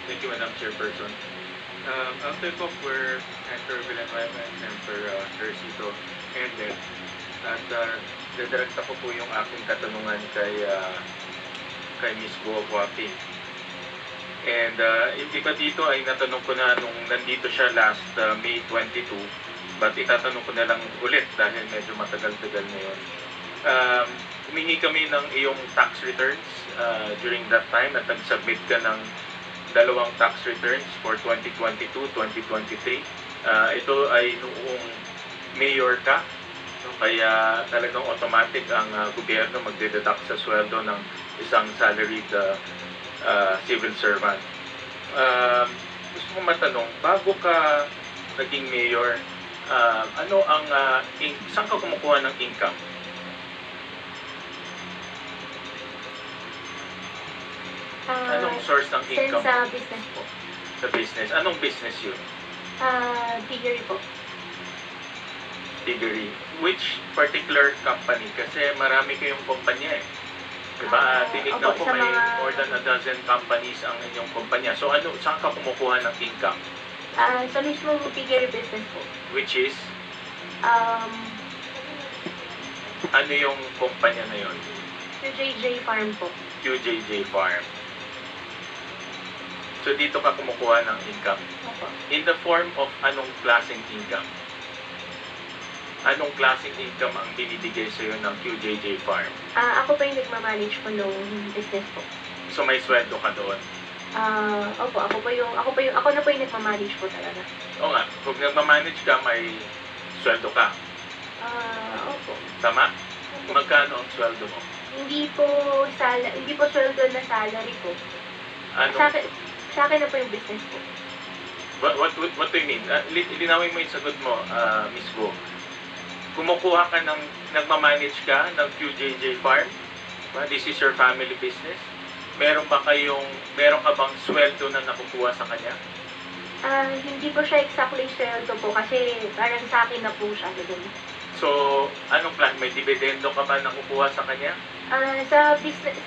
Thank you, Madam Chairperson. After talk were Senator Villanueva and Senator Ercito ended, at dadirekta ko po yung aking katanungan kay Ms. Guo Huaping. And iba dito ay natanong ko na nung nandito siya last May 22, but itatanong ko na lang ulit dahil medyo matagal-tagal na yun. Humingi kami ng iyong tax returns during that time at nag-submit ka ng dalawang tax returns for 2022-2023. Ito ay noong mayor ka, no? Kaya talagang automatic ang gobyerno magdededuct sa sweldo ng isang salaried civil servant. Gusto ko matanong, bago ka naging mayor, saan ka kumukuha ng income? Anong source ng income? Sa business po. Sa business. Anong business yun? Piggery po. Piggery. Which particular company? Kasi marami kayong kumpanya eh. Diba? Tinignan ko may more than a dozen companies ang inyong kumpanya. So saan ka kumukuha ng income? Sa mismo piggery business po. Which is? Ano yung kumpanya na yun? QJJ Farm po. QJJ Farm. So dito ka kumukuha ng income. Opo. In the form of anong klaseng income? Anong klaseng income ang binibigay sa iyo ng QJJ Farm? Ako pa yung nagmamanage po nung business po. So may sweldo ka doon? Opo, ako na po yung nagmamanage po talaga. Oo nga, kung nagmamanage ka, may sweldo ka. Opo. Tama? Magkano ang sweldo mo? Hindi po sweldo na salary po. Ano? Sa akin na po yung business po. What do you mean? Linawin mo yung sagot mo, Ms. Go. Kumukuha ka nagmamanage ka ng QJJ Farm? This is your family business? Meron ka bang sweldo na nakukuha sa kanya? Hindi po siya exactly sweldo po kasi parang sa akin na po siya. So, anong plan? May dividendo ka ba nakukuha sa kanya? Sa business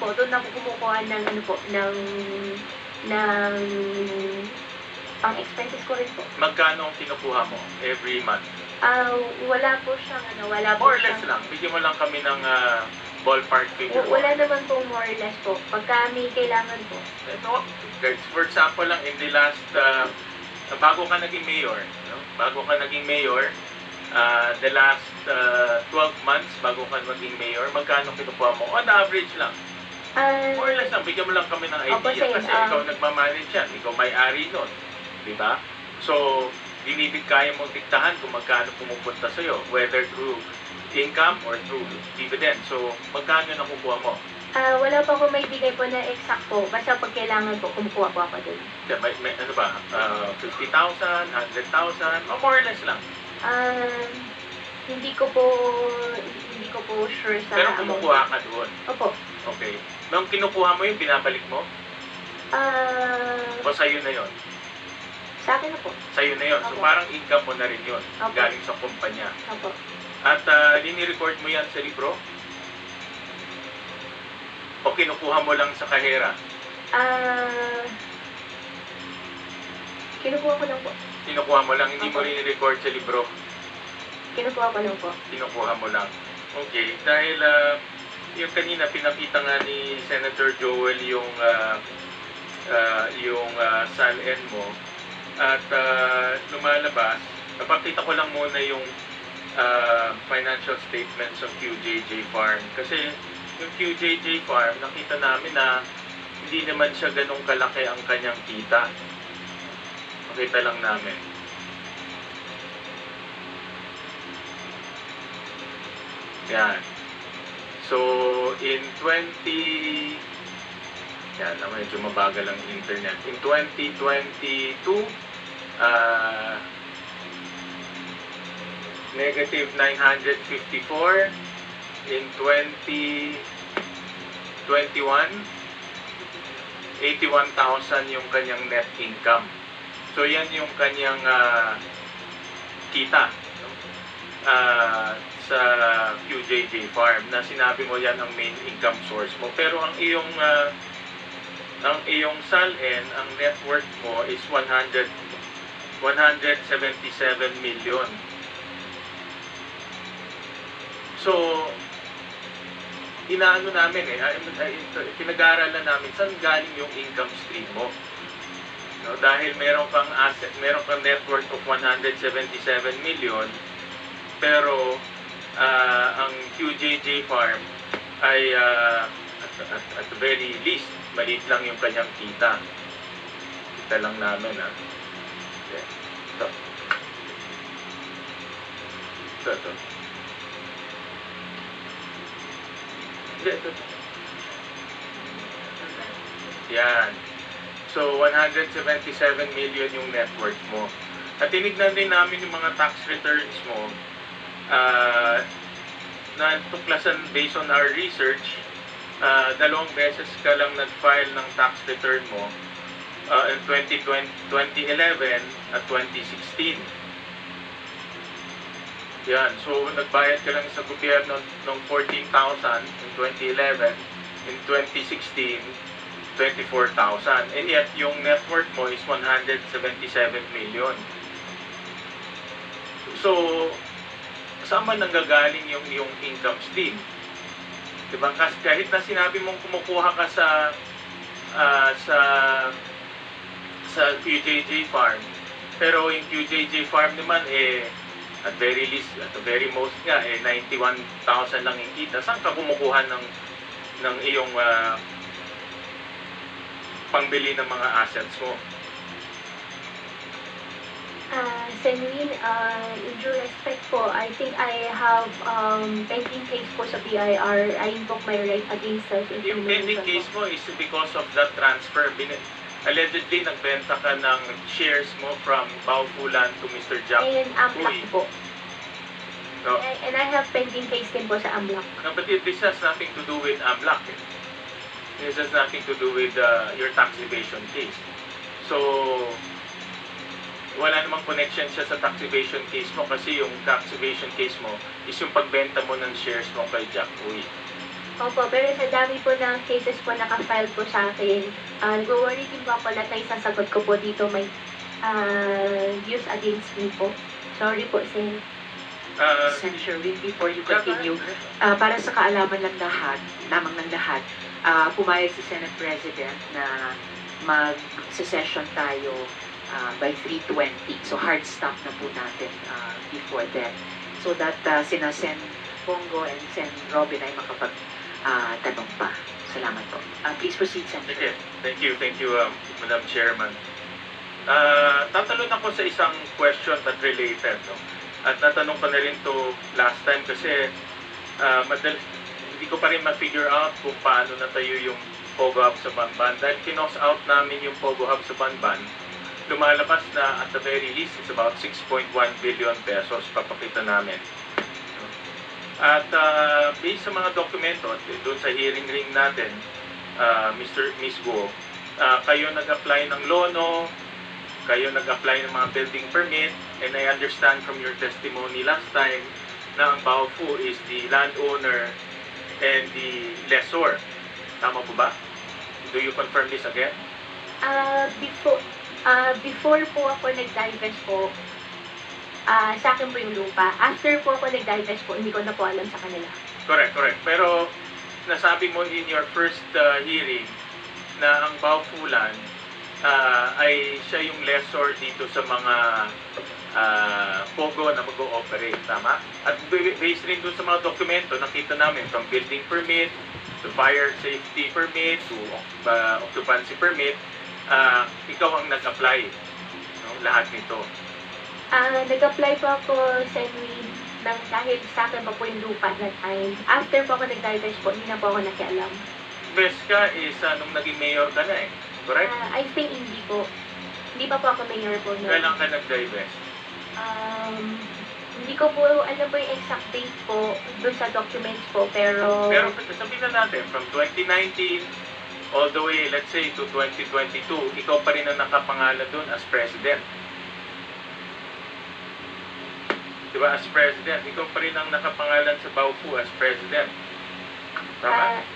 po, doon ako kumukuha ng pang expenses ko rin po. Magkano ang kinukuha mo every month? Wala po siyang more or less lang. Bigyan mo lang kami ng ballpark figure. Wala naman po more or less po. Pagka may kailangan po. For example lang, in the last bago ka naging mayor, the last 12 months bago ka maging mayor, magkano kinukuha mo? On average lang. More or less lang, bigyan mo lang kami ng idea kasi ikaw nagmamanage yan, ikaw may-ari nun. Diba? So, kaya mong diktahan kung magkano pumupunta sa'yo, whether through income or through dividend. So, magkano nakukuha mo? Wala pa ako may bigay po na exact po. Basta pag kailangan po, kumukuha po ako doon. May ano ba? 50,000, 100,000, o more or less lang? Hindi ko po sure sa pero kumukuha ka doon? Opo. Okay. Nung kinukuha mo yun, binabalik mo? O sa'yo na yun? Sa akin na po. Sa'yo na yun. So Opo. parang income mo na rin yun. Opo. Galing sa kumpanya. Opo. At dini-record mo yan sa libro? O kinukuha mo lang sa kahera? Kinukuha ko lang po. Kinukuha mo lang, hindi mo Opo. rin record sa libro? Kinukuha ko lang po. Kinukuha mo lang. Okay. Dahil yung kanina pinakita nga ni Senator Joel yung SALN mo at lumalabas, napakita ko lang muna yung financial statements ng QJJ Farm. Kasi yung QJJ Farm, nakita namin na hindi naman siya ganong kalaki ang kanyang kita. Makita lang namin. Yan. So, in yan, medyo mabagal ang internet. In 2022, negative 954. In 2021, 81,000 yung kanyang net income. So, yan yung kanyang kita. No? Sa QJJ Farm na sinabi mo yan ang main income source mo. Pero ang iyong ang iyong SALN, ang net worth mo is 177 million. So, inaano namin pinag-aaralan namin saan galing yung income stream mo. No, dahil meron kang net worth of 177 million, pero ang QJJ Farm ay at the very least, maliit lang yung kanyang kita. Kita lang namin, ha. Okay. Ito. Ito. Yan. So, 177 million yung net worth mo. At tinignan din namin yung mga tax returns mo na tuklasan based on our research. 2 beses ka lang nag-file ng tax return mo in 2011 at 2016. Yan. So, nagbayad ka lang sa gobyerno ng 14,000 in 2011. In 2016, 24,000. And yet, yung net worth mo is 177 million. So, saan man nanggagaling yung income stream? Diba? Kasi kahit na sinabi mong kumukuha ka sa QJJ Farm, pero yung QJJ Farm naman at very least, at the very most nga 91,000 lang yung kita. Saan ka kumukuha ng iyong pangbili ng mga assets mo? Senwin, in due respect po, I think I have pending case po sa BIR. I invoke my right against self-incrimination. Yung pending case mo is because of that transfer. Allegedly, nagbenta ka ng shares mo from Baufulan to Mr. Jack And AMLAC po. No? And I have pending case din po sa AMLAC. No, but this has nothing to do with AMLAC. This has nothing to do with your tax evasion case. So, wala namang connection siya sa tax evasion case mo kasi yung tax evasion case mo is yung pagbenta mo ng shares mo kay Jack Uy. Opo, pero sa dami po ng cases po nakafile po sa akin, nag-worry din po ako na sasagot ko po dito may use against me po. Sorry po, Sen. Sen. Sherwin, before you continue, para sa kaalaman ng lahat, pumayag si Senate President na mag-session tayo by 3:20. So hard stop na po natin before then. So that sina Sen. Bongo and Sen. Robin ay makapag-tanong pa. Salamat po. Please proceed, Sen. Okay. Thank you, Madam Chairman. Tatalon ako sa isang question that related. No? At natanong ko na rin to last time kasi hindi ko pa rin ma-figure out kung paano natayo yung Pogo Hub sa Banban. Dahil kinos out namin yung Pogo Hub sa Banban, lumalabas na at the very least it's about 6.1 billion pesos papakita namin. At based sa mga dokumento at doon sa hearing ring natin, Miss Go, kayo nag-apply ng lono, kayo nag-apply ng mga building permit, and I understand from your testimony last time na ang Baofu is the landowner and the lessor. Tama po ba? Do you confirm this again? Before po ako nag-divest po, sa akin po yung lupa. After po ako nag-divest po, hindi ko na po alam sa kanila. Correct. Pero nasabi mo in your first hearing na ang Baufulan ay siya yung lessor dito sa mga Pogo na mag-ooperate, tama? At based rin dun sa mga dokumento, nakita namin from building permit to fire safety permit to occupancy permit, ikaw ang nag-apply, no? Lahat nito. Nag-apply po ako sa Senwin dahil sa akin pa po yung lupa that time. After po ako nag-divest po, hindi na po ako nakialam. Best ka is nung naging mayor ka na correct? I think hindi po. Hindi pa po ako mayor po. No? Kailan ka nag-divest? Hindi ko po alam po yung exact date po doon sa documents po, pero sabihin na natin, from 2019 all the way, let's say, to 2022, ikaw pa rin ang nakapangalan doon as president. Diba, as president, ikaw pa rin ang nakapangalan sa Baofu as president. Tama?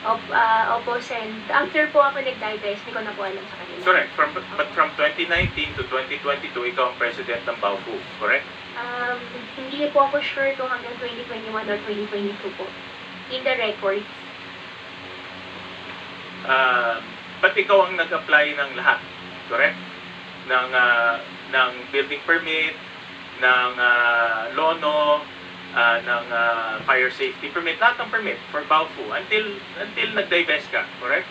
Opo, Sen. After po ako nag-divest, hindi ko na po alam sa kanila. Correct. But from 2019 to 2022, ikaw ang president ng Baofu, correct? Hindi po ako sure kung hanggang 2021 or 2022 po. In the records. But ikaw ang nag-apply ng lahat, correct? Ng building permit, ng lono, ng fire safety permit, lahat ng permit for Baofu until nag-divest ka, correct?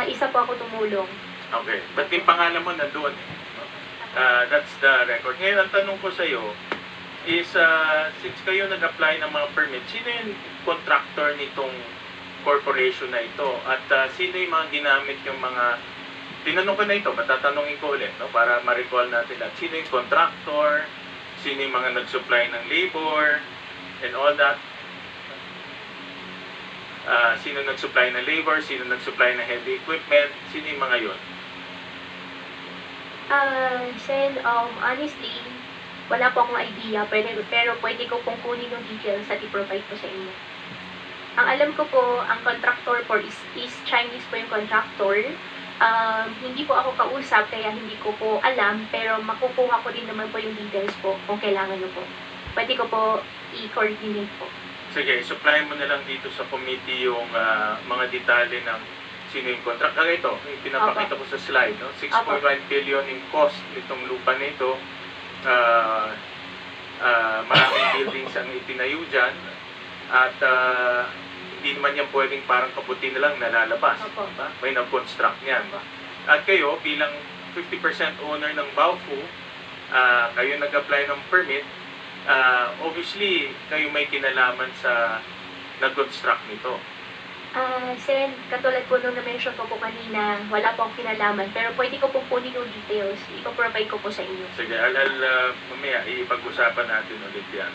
Isa po ako tumulong. Okay. But yung pangalan mo nandoon. That's the record. Ngayon, ang tanong ko sa iyo is, since kayo nag-apply ng mga permit, sino yung contractor nitong corporation na ito? At sino yung mga ginamit yung mga... Tinanong ko na ito, matatanungin ko ulit, no? Para ma-recall natin lahat. Sino yung contractor? Sino yung mga nag-supply ng labor? And all that. Sino nag-supply ng labor? Sino nag-supply ng heavy equipment? Sino yung mga yun? Sen, honestly, wala po akong idea, pero pwede ko pong kunin yung details at i-provide ko sa inyo. Ang alam ko po, ang contractor po is Chinese po yung contractor. Hindi po ako kausap, kaya hindi ko po alam, pero makukuha ko din naman po yung details po kung kailangan nyo po. Pwede ko po i-coordinate po. Sige, supply mo na lang dito sa committee yung mga detalye ng sino yung contract. Kaya ito, pinapakita ko sa slide, no? 6.1 billion in cost nitong lupa nito. Maraming buildings ang itinayo dyan. At hindi naman yan pwedeng parang kabuti na lang nalalabas. Diba? May nag-construct niyan. At kayo, bilang 50% owner ng Baofu, kayo nag-apply ng permit, obviously, kayo may kinalaman sa nag-construct nito. Sen, katulad po nung na-mention ko po kanina, wala po akong kinalaman, pero pwede ko pong kunin yung details. Ipaprovide ko po sa inyo. Sige, mamaya, ipag-usapan natin ulit yan.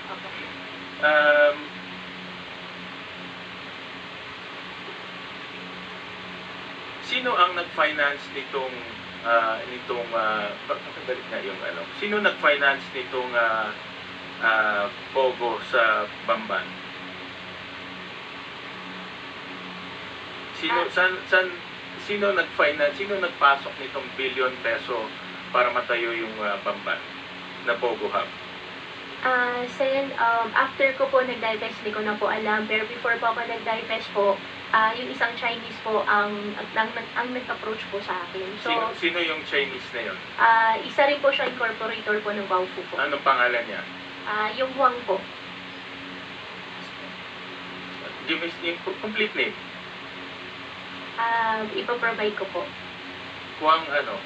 Sino ang nag-finance nitong balik na yung ano? Sino nag-finance nitong Pogo sa Bamban? Sino nag-finance, sino nagpasok nitong billion peso para matayo yung Bamban na Pogo Hub? Sen, after ko po nag-divest, hindi ko na po alam, pero before po ako nag-divest po, yung isang Chinese po ang nag-approach po sa akin. So, Sino yung Chinese na yun? Isa rin po siya incorporator po ng Baofu po. Anong pangalan niya? Yung Huang po. Give me yung complete name. Ipaprovide ko po. Huang ano?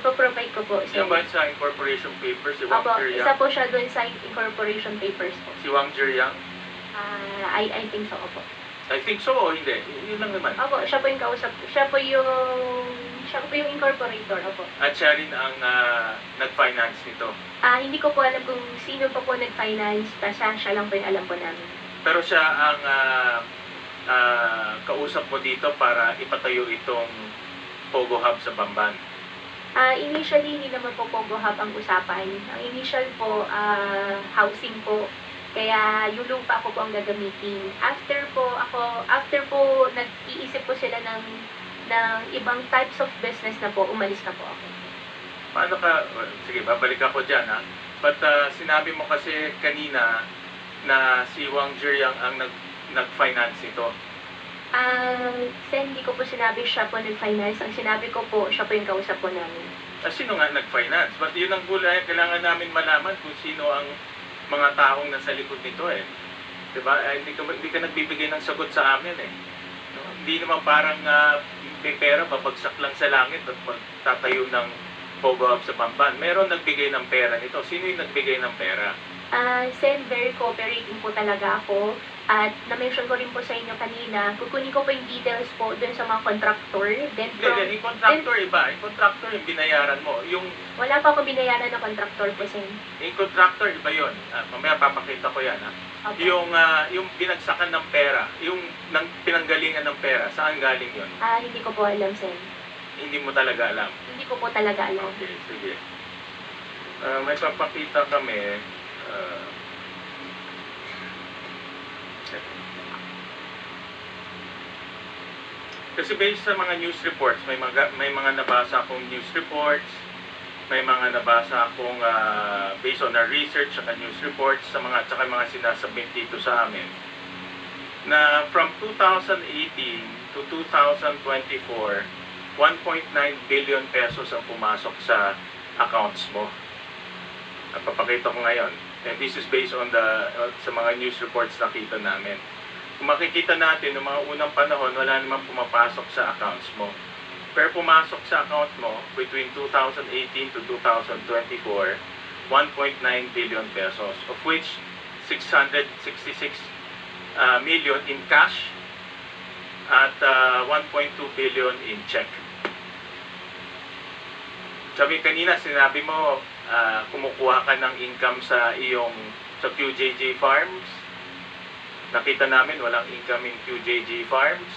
Ipaprovide ko po. Yan ba sa incorporation papers? Si Wang Opo, Jiryang? isa po siya doon sa incorporation papers po. Si Wang Jiryang? I think so, opo. I think so o hindi? Yun lang naman. Opo, siya po yung kausap. Siya po yung incorporator, opo. At siya rin ang nag-finance nito. Hindi ko po alam kung sino pa po nag-finance, basta siya lang po yung alam po namin. Pero siya ang kausap mo dito para ipatayo itong Pogo Hub sa Bamban. Initially, hindi naman po Pogo Hub ang usapan. Ang initial po, housing po. Kaya yung lupa ko po ang gagamitin. After po nag-iisip po sila ng ibang types of business na po, umalis na po ako. Paano ka, sige, babalik ako dyan ha. But sinabi mo kasi kanina na si Wang Jiryang ang nag-finance ito. Hindi ko po sinabi siya po nag-finance. Ang sinabi ko po, siya po yung kausap po namin. Sino nga nag-finance? But yun ang gulay, kailangan namin malaman kung sino ang mga taong nasa likod nito eh. Diba? Hindi ka nagbibigay ng sagot sa amin eh. No? Hindi naman parang may pera, babagsak lang sa langit at magtatayo ng Pogo Hub sa Bamban. Meron nagbigay ng pera nito. Sino yung nagbigay ng pera? Very cooperating po talaga ako. At na-mention ko rin po sa inyo kanina, kukunin ko po yung details po dun sa mga contractor. Then Yung contractor iba. Yung contractor yung binayaran mo. Wala pa akong binayaran na contractor po, Sen. Yung contractor iba yun. Mamaya papakita ko yan ha. Okay. Yung binagsakan ng pera, yung pinanggalingan ng pera, saan galing yun? Hindi ko po alam, Sen. Hindi mo talaga alam. Hindi ko po talaga alam. Okay, sige. May papakita kami. Kasi based sa mga news reports, may mga nabasa akong news reports, may mga nabasa akong based on our research at news reports sa tsaka mga sinasubmit dito sa amin, na from 2018 to 2024, 1.9 billion pesos ang pumasok sa accounts mo. At papakita ko ngayon. And this is based on sa mga news reports na kita namin. Kung makikita natin, noong mga unang panahon, wala namang pumapasok sa accounts mo. Pero pumasok sa account mo between 2018 to 2024, 1.9 billion pesos, of which 666 million in cash at 1.2 billion in check. Sabi kanina, sinabi mo, kumukuha ka ng income sa QJJ Farms. Nakita namin walang income in QJJ Farms.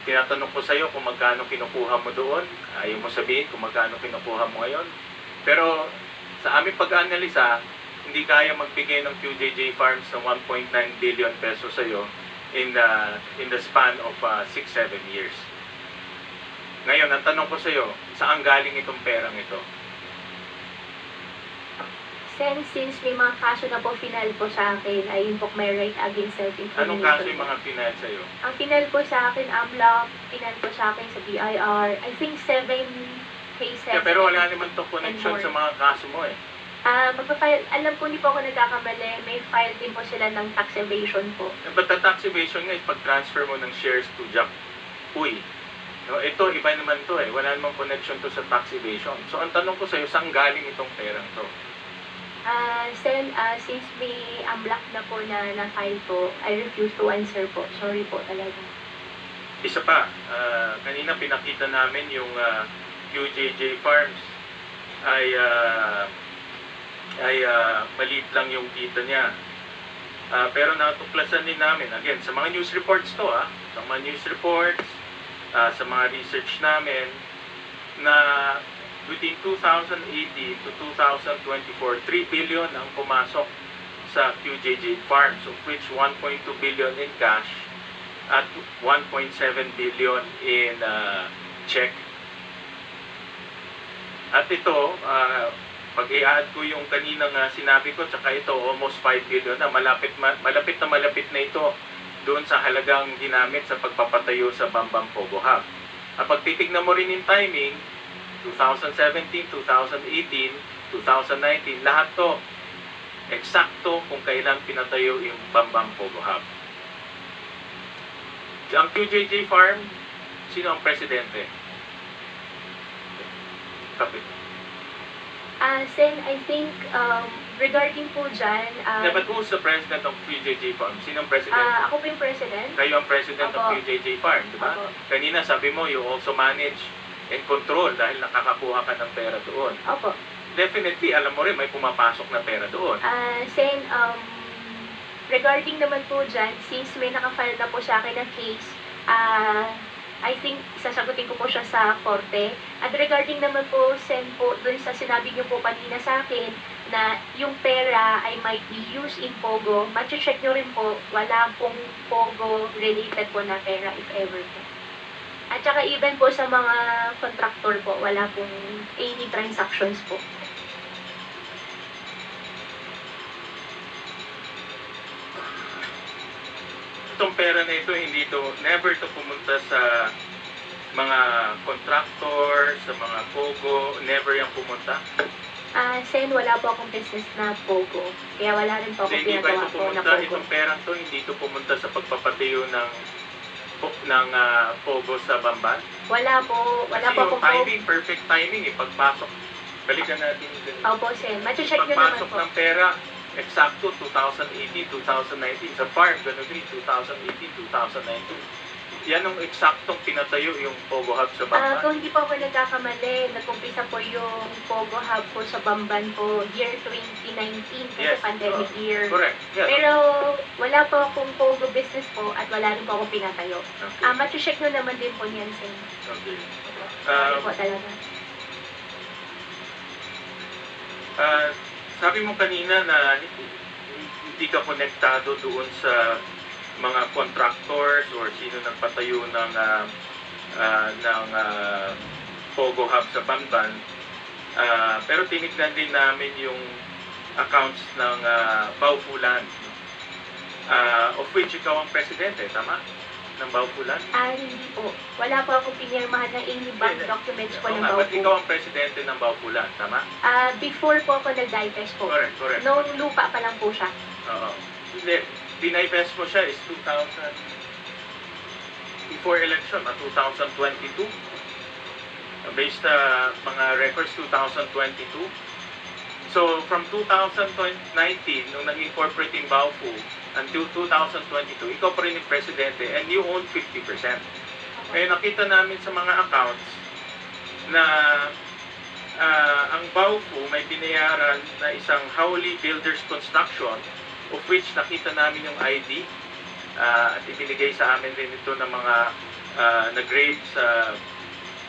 Tinatanong ko sa iyo kung magkano kinukuha mo doon. Ayaw mo sabihin kung magkano kinukuha mo ngayon. Pero sa aming pag-analisa, hindi kaya magbigay ng QJJ Farms ng 1.9 billion pesos sa iyo in the span of 6-7 years. Ngayon, ang tanong ko sa iyo, saan galing itong perang ito? Since may mga kaso na po final po sa akin, I invoke my right against self-incrimination. Anong kaso yung mga final sa iyo? Ang final po sa akin, AMLAC, final po sa akin sa BIR, I think 7 cases. Yeah, pero wala naman to connection sa mga kaso mo eh. Alam po, hindi po ako nagkakamali, may file din po sila ng tax evasion po. But the tax evasion nga is pag-transfer mo ng shares to Jack Uy. No, ito, iba naman to eh. Wala namang connection to sa tax evasion. So, ang tanong ko sa'yo, saan galing itong perang to? Since may AMLAC na po na file po, I refuse to answer po. Sorry po talaga. Isa pa, kanina pinakita namin yung QJJ Farms ay maliit lang yung kita niya. Pero natuklasan din namin, again, sa mga news reports to sa mga news reports, sa mga research namin, na between 2018 to 2024, 3 billion ang pumasok sa QJJ Farms, of which 1.2 billion in cash at 1.7 billion in check. At ito, pag i-add ko yung kaninang sinabi ko, tsaka ito, almost 5 billion na, malapit na ito doon sa halagang ginamit sa pagpapatayo sa Bambang Pogo Hub. At pag titignan mo rin yung timing, 2017, 2018, 2019, lahat to eksakto kung kailan pinatayo yung Bambang Pogo Hub. Ang QJJ Farm, sino ang presidente? Kapit. Sen, I think, regarding po dyan, But who's the president of QJJ Farm? Sino ang president? ako po yung president. Kayo ang president ng Opo. QJJ Farm, di ba? Opo. Kanina sabi mo, you also manage and control dahil nakakakuha ka ng pera doon. Opo. Definitely, alam mo rin, may pumapasok na pera doon. Sen, regarding naman po dyan, since may nakafile na po sa akin na case, I think sasagutin ko po siya sa korte. At regarding naman po, Sen, po, dun sa sinabi niyo po kanina sa akin, na yung pera ay might be used in Pogo, matche-check nyo rin po, wala pong Pogo related po na pera if ever po. At saka even po sa mga contractor po, wala pong any transactions po. Itong pera na ito, never to pumunta sa mga contractor, sa mga Pogo, never yung pumunta. Sen, wala po akong business na Pogo. Kaya wala rin po akong Hindi ba pinagawa ito po na pumunta, Pogo. itong perang to, hindi ito pumunta sa pagpapatayo ng Pogo sa Bamban? Wala po Kasi akong yung timing, perfect timing, pagpasok. Balikan natin yung Opo, Sen. Matche-check nyo naman pagpasok po. ng pera, eksakto 2018, 2019. Sa farm, ganun din, 2018, 2019. Yan ang eksaktong pinatayo yung Pogo Hub sa Bamban. Kung hindi po ako nagkakamali, nag-umpisa po yung Pogo Hub po sa Bamban po year 2019 kasi Yes. pandemic year. Correct. Yes. Pero wala po akong Pogo business po at wala rin po akong pinatayo. Okay. Matche-check nyo naman din po niyan, Sen. Okay. Sorry po talaga. Sabi mo kanina na hindi ka konektado doon sa mga contractors or sino nagpatayo ng Pogo Hub sa Bamban. Pero tinignan din namin yung accounts ng Baufulan, of which ikaw ang presidente, tama? Ng Baufulan? Hindi po. Wala po akong pinirmahan ng any bank documents po ng Ba't Baufu. ikaw ang presidente ng Baufulan, tama? Before po ako nag-divest po. Correct. Noong lupa pa lang po siya. Oo. Hindi, dinivest mo siya is 2000, before election, 2022. Based mga records 2022. So from 2019 nung naging corporate yung Baufu until 2022, ikaw pa rin yung presidente and you own 50%. Ngayon nakita namin sa mga accounts na ang Baufu may binayaran na isang Howley Builders Construction, of which nakita namin yung ID at ibinigay sa amin rin ito ng mga nag-grade sa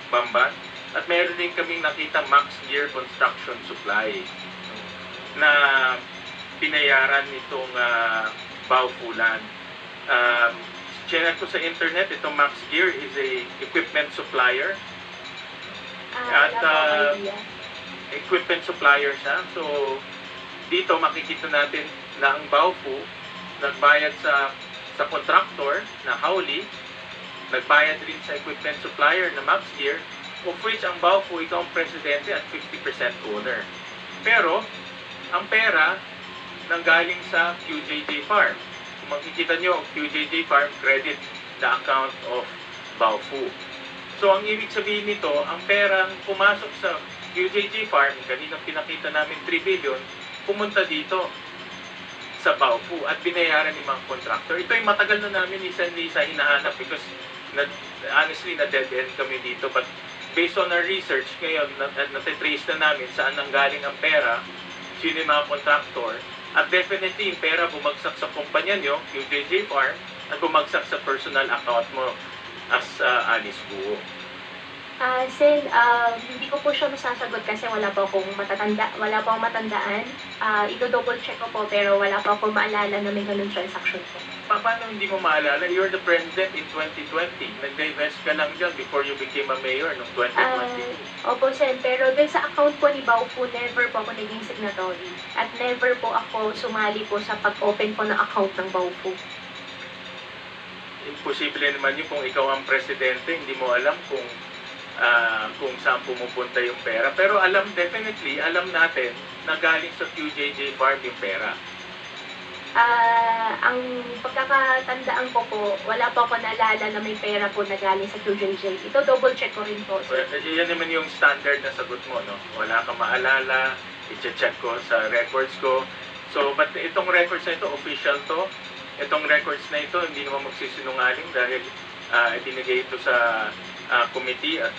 Bamban. At meron din kaming nakita Max Gear Construction Supply na binayaran nitong Baufulan. Chinek ko sa internet, itong Max Gear is a equipment supplier. Wala po akong idea. Equipment supplier siya. So, dito makikita natin na ang Baufu nagbayad sa contractor na Howley, nagbayad rin sa equipment supplier na Max Gear, of which ang Baufu, ikaw ang presidente at 50% owner. Pero, ang pera nanggaling sa QJJ Farm. Kung makikita nyo, QJJ Farm credit the account of Baufu. So, ang ibig sabihin nito, ang perang pumasok sa QJJ Farm, kanina pinakita namin 3 billion, pumunta dito sa Baufu at binayaran ng mga contractor. Ito yung matagal na namin isa hinahanap because honestly, na-dead end kami dito. But based on our research, ngayon, natitrace na namin saan nanggaling ang pera, sino yung mga contractor, at definitely yung pera bumagsak sa kumpanya nyo, yung JJ Farm, at bumagsak sa personal account mo as Alice Buo. Sen, hindi ko po siya masasagot kasi wala po akong matandaan. Ito-double check ko po pero wala po akong maalala na may ganun transaction po. Paano hindi mo maalala? You're the president in 2020. Nag-divest ka lang dyan before you became a mayor noong 2022. Opo, Sen, pero dun sa account po ni Baufu, never po ako naging signatory. At never po ako sumali po sa pag-open po ng account ng Baufu. Imposible naman yun kung ikaw ang presidente, hindi mo alam kung saan pumupunta yung pera. Pero definitely, alam natin na galing sa QJJ Farm yung pera. Ang pagkakatandaan ko po, wala po ako naalala na may pera po na galing sa QJJ. Ito double check ko rin po. Yan naman yung standard na sagot mo, no? Wala kang maalala, i-check ko sa records ko. So, but itong records na ito, official to. Itong records na ito, hindi naman magsisinungaling dahil ibinigay ito sa committee at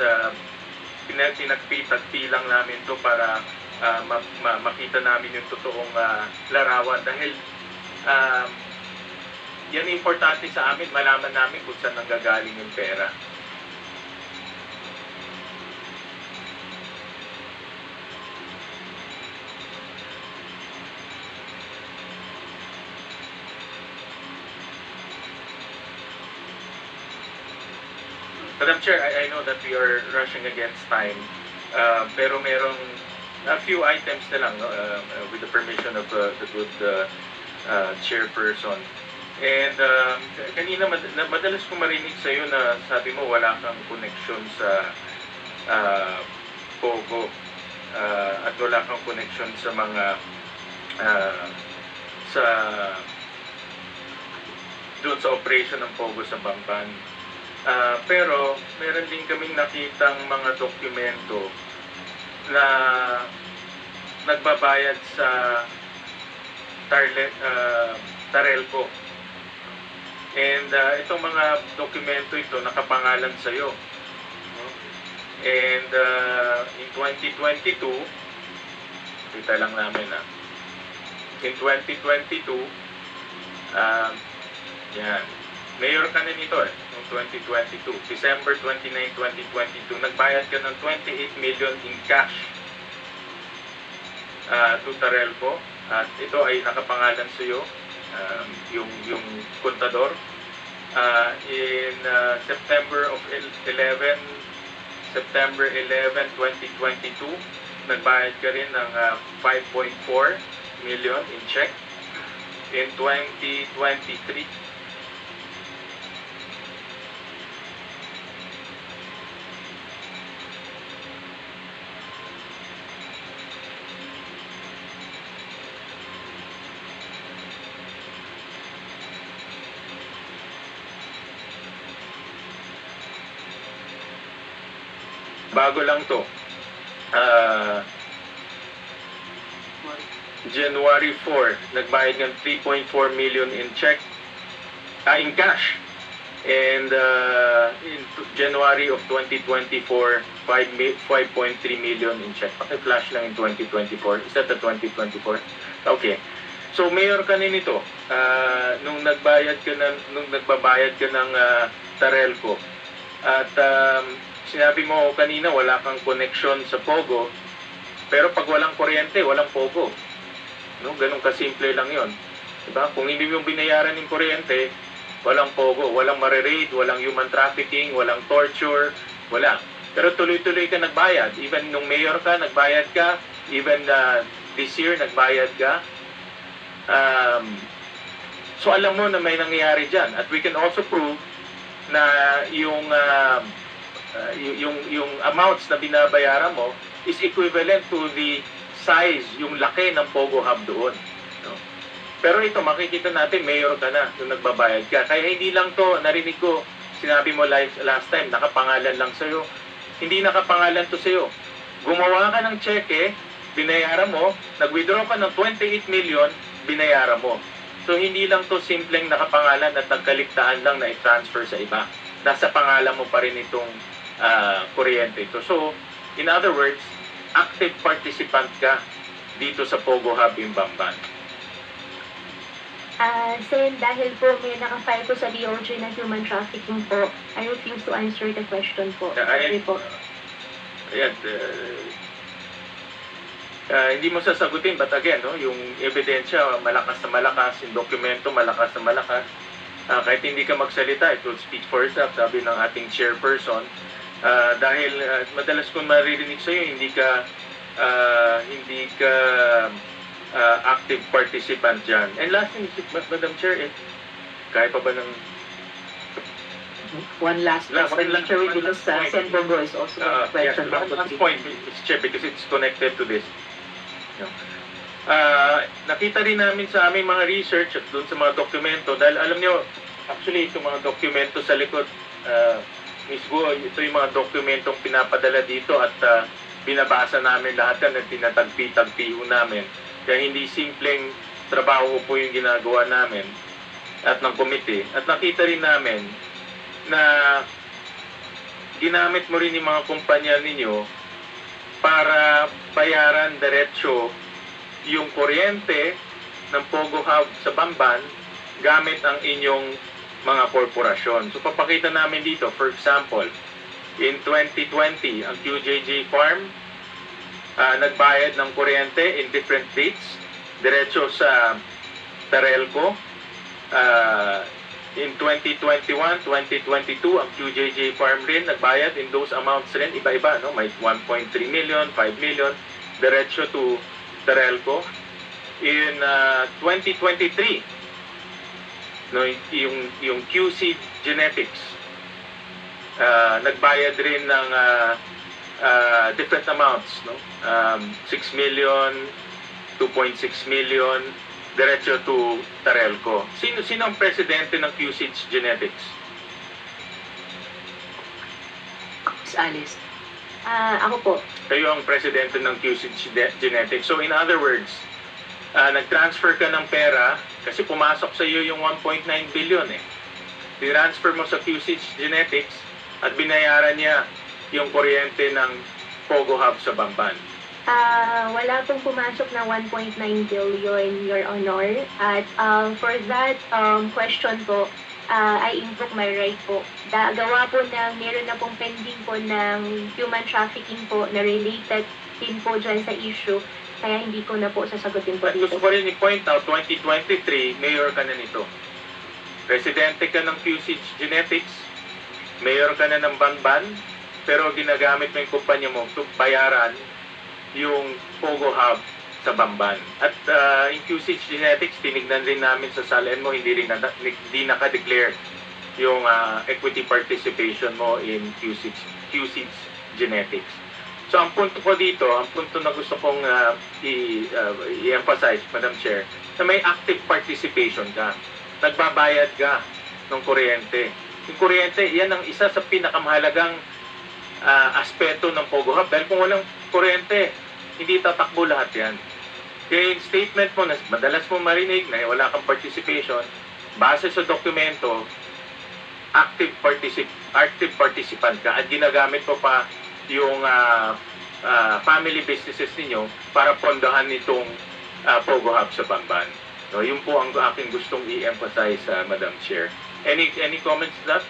pinagpitagpi lang namin to para makita namin yung totoong larawan dahil yan importante sa amin, malaman namin kung saan nanggagaling yung pera. Madam Chair, I know that we are rushing against time, pero merong a few items na lang, no, with the permission of the good chairperson. And kanina madalas ko marinig sa iyo na sabi mo wala kang connection sa Pogo at wala kang connection sa mga doon sa operation ng Pogo sa Bamban. Pero meron din kaming nakitang mga dokumento na nagbabayad sa Tarelco. And itong mga dokumento ito nakapangalan sa iyo. And in 2022, kita lang namin in 2022, yan, mayor ka na nito noong 2022, December 29, 2022, nagbayad ka ng 28 million in cash to Tarelco. At ito ay nakapangalan sa iyo, yung kontador. in September 11, 2022, nagbayad ka rin ng 5.4 million in check. In 2023, bago lang to. January 4, nagbayad ng 3.4 million in check, in cash. And in January of 2024, 5.3 million in check. Paki-flash lang in 2024. Is that the 2024? Okay. So mayor ka nito, nung nagbayad ka nung nagbabayad ka ng Tarelco. At sinabi mo kanina wala kang connection sa Pogo, pero pag walang kuryente, walang Pogo. No, ganun kasimple lang 'yon. Diba? Kung hindi mo binayaran ng kuryente, walang Pogo, walang mare-raid, walang human trafficking, walang torture, wala. Pero tuloy-tuloy ka nagbayad. Even nung mayor ka, nagbayad ka. Even this year, nagbayad ka. So alam mo na may nangyayari dyan. At we can also prove na yung amounts na binabayaran mo is equivalent to the size, yung laki ng Pogo Hub doon. No? Pero ito, makikita natin, mayor ka na nung nagbabayad ka. Kaya hindi lang to, narinig ko, sinabi mo last time, nakapangalan lang sa'yo. Hindi nakapangalan to sa'yo. Gumawa ka ng cheque, binayaran mo, nag-withdraw ka ng 28 million, binayaran mo. So hindi lang to simpleng nakapangalan at nagkaligtaan lang na i-transfer sa iba. Nasa pangalan mo pa rin itong kuryente ito. So, in other words, active participant ka dito sa Pogo Hub in Bamban. Sen, dahil po may nakafile po sa DOJ na human trafficking po, I refuse to answer the question po. Sorry po. Ayan, hindi mo sasagutin, but again, no, yung ebidensya, malakas na malakas, yung dokumento, malakas na malakas. Kahit hindi ka magsalita, it will speak for itself, sabi ng ating chairperson. Dahil madalas kong maririnig sa'yo, hindi ka active participant dyan. And last thing, Madam Chair, kaya pa ba ng... One last question, because Sen Bongo is also a question. Yes, last point, Mr. Chair, because it's connected to this. Nakita rin namin sa aming mga research at doon sa mga dokumento, dahil alam nyo, actually, itong mga dokumento sa likod, Ms. Guo, ito yung mga dokumentong pinapadala dito at binabasa namin lahat yan at tinatagpi-tagpi namin. Kaya hindi simpleng trabaho po yung ginagawa namin at ng komite. At nakita rin namin na ginamit mo rin yung mga kumpanya ninyo para bayaran diretsyo yung kuryente ng Pogo Hub sa Bamban gamit ang inyong mga korporasyon. So papakita namin dito, for example, in 2020, ang QJJ Farm nagbayad ng kuryente in different dates, diretso sa Tarelco. In 2021, 2022, ang QJJ Farm rin nagbayad in those amounts rin, iba-iba, no? May 1.3 million, 5 million, diretso to Tarelco. In 2023, no, yung QC Genetics nagbayad rin ng different amounts, no? 6 million, 2.6 million, diretso to Tarelco. Sino ang presidente ng QC Genetics? Alice. Ako po. Kayo ang presidente ng QC Genetics. So in other words, nag-transfer ka ng pera kasi pumasok sa iyo yung 1.9 billion eh. Transfer mo sa QC Genetics at binayaran niya yung kuryente ng Pogo Hub sa Bamban. Wala pong pumasok na 1.9 billion, Your Honor. At for that question po, I invoke my right po. Gawa po ng meron na pong pending po ng human trafficking po na related din po dyan sa issue. Kaya hindi ko na po sasagutin po But dito. gusto ko rin i-point out, 2023, mayor ka na nito. Residente ka ng QC Genetics, mayor ka na ng Banban, pero ginagamit mo yung kumpanya mo to bayaran yung Pogo Hub sa Bamban. At in QC Genetics, tinignan rin namin sa salin mo, hindi naka-declare yung equity participation mo in QC Genetics. So ang punto ko dito, ang punto na gusto kong i-emphasize, Madam Chair, na may active participation ka. Nagbabayad ka ng kuryente. Yung kuryente, yan ang isa sa pinakamahalagang aspeto ng Pogo Hub. Dahil kung walang kuryente, hindi tatakbo lahat yan. Kaya yung statement mo, na madalas mo marinig na wala kang participation, base sa dokumento, active participant ka at ginagamit mo pa yung family businesses ninyo para pondohan nitong Pogo Hub sa Bamban. So, yun po ang aking gustong i-emphasize, Madam Chair. Any comments to that?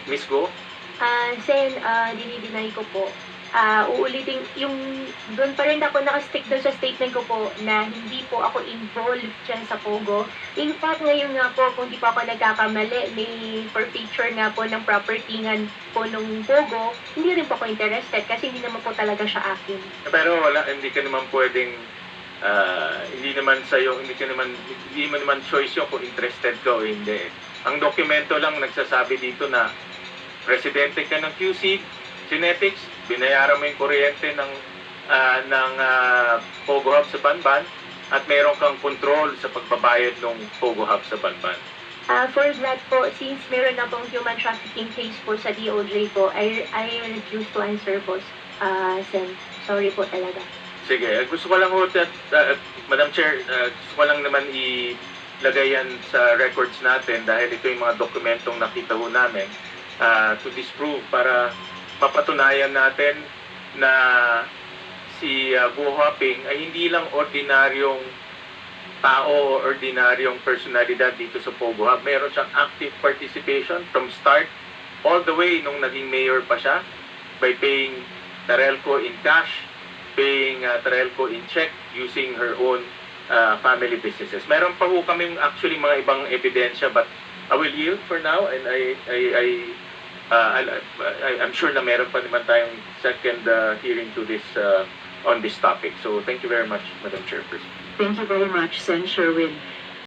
Miss Go? Sen, dinideny ko po. Uulitin, yung doon pa rin ako nakastick doon sa statement ko po na hindi po ako involved dyan sa Pogo. In fact, ngayon nga po, kung di pa ako nagkakamali, may forfeiture nga po ng property nga po nung Pogo, hindi rin po ako interested kasi hindi naman po talaga siya akin. Pero wala, hindi ka naman pwedeng hindi mo naman choice yun kung interested ka o hindi. Ang dokumento lang nagsasabi dito na presidente ka ng QC Genetics, binayaran mo yung kuryente ng Pogo Hub sa Banban at mayroon kang control sa pagbabayad ng Pogo Hub sa Banban. For that po, since meron na pong human trafficking case po sa DOJ po, I refuse to answer po, Sen. Sorry po talaga. Sige, gusto ko lang Madam Chair, gusto ko lang naman ilagay yan sa records natin dahil ito yung mga dokumentong nakita ho namin to disprove para mapatunayan natin na si Guo Huaping ay hindi lang ordinaryong tao o ordinaryong personalidad dito sa Pogo Hub. Meron siyang active participation from start all the way nung naging mayor pa siya by paying Tarelco in cash, paying Tarelco in check using her own family businesses. Meron pa ho kami actually mga ibang ebidensya but I will yield for now and I'm sure na meron pa naman tayong second hearing to this on this topic. So thank you very much, Madam Chairperson. Thank you very much, Sen. Sherwin.